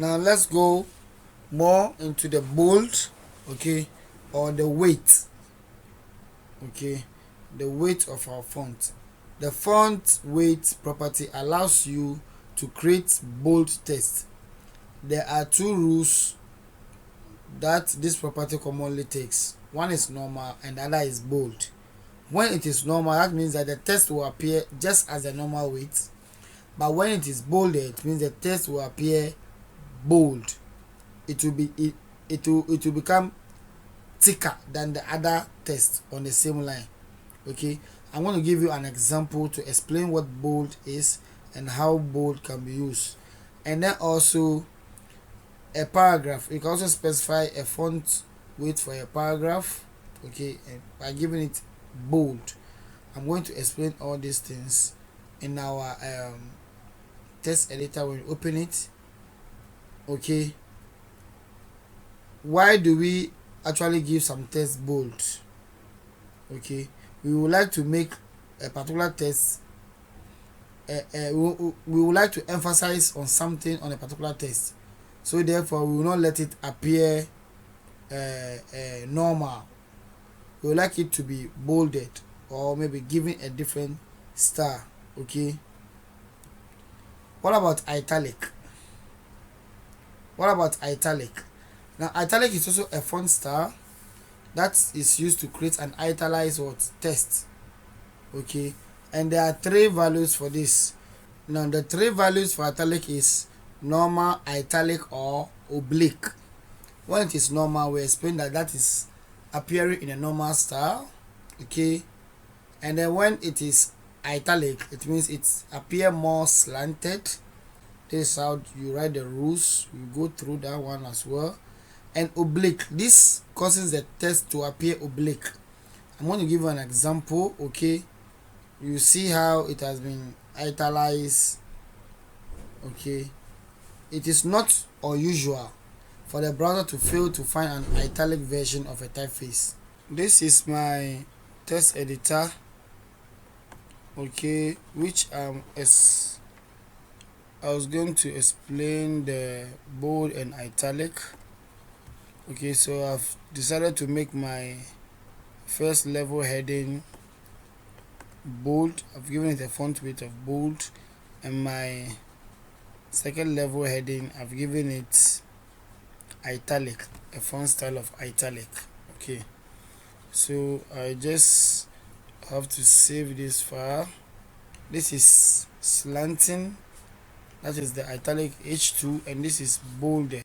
Now let's go more into the bold, okay, or the weight, okay, the weight of our font. The font weight property allows you to create bold text. There are two rules that this property commonly takes. One is normal and the other is bold. When it is normal, that means that the text will appear just as the normal weight, but when it is bolded, it means the text will appear bold. It will become thicker than the other text on the same line. Okay, I'm going to give you an example to explain what bold is and how bold can be used. And then also a paragraph, you can also specify a font weight for a paragraph, okay, and by giving it bold. I'm going to explain all these things in our text editor when you open it. Okay, why do we actually give some text bold? Okay, we would like to make a particular text we would like to emphasize on something on a particular text, so therefore we will not let it appear normal. We would like it to be bolded or maybe given a different style. Okay, what about italic? Now italic is also a font style that is used to create an italicized text. Okay, and there are three values for this. Now the three values for italic is normal, italic, or oblique. When it is normal, we explain that is appearing in a normal style. Okay, and then when it is italic, it means it's appear more slanted. This is how you write the rules. You go through that one as well. And oblique, this causes the text to appear oblique. I'm going to give you an example. Okay, you see how it has been italicized. Okay, it is not unusual for the browser to fail to find an italic version of a typeface. This is my text editor, okay, which I was going to explain the bold and italic. Okay, so I've decided to make my first level heading bold. I've given it a font weight of bold, and my second level heading I've given it italic, a font style of italic. Okay, so I just have to save this file. This is slanting, that is the italic H2, and this is bolded.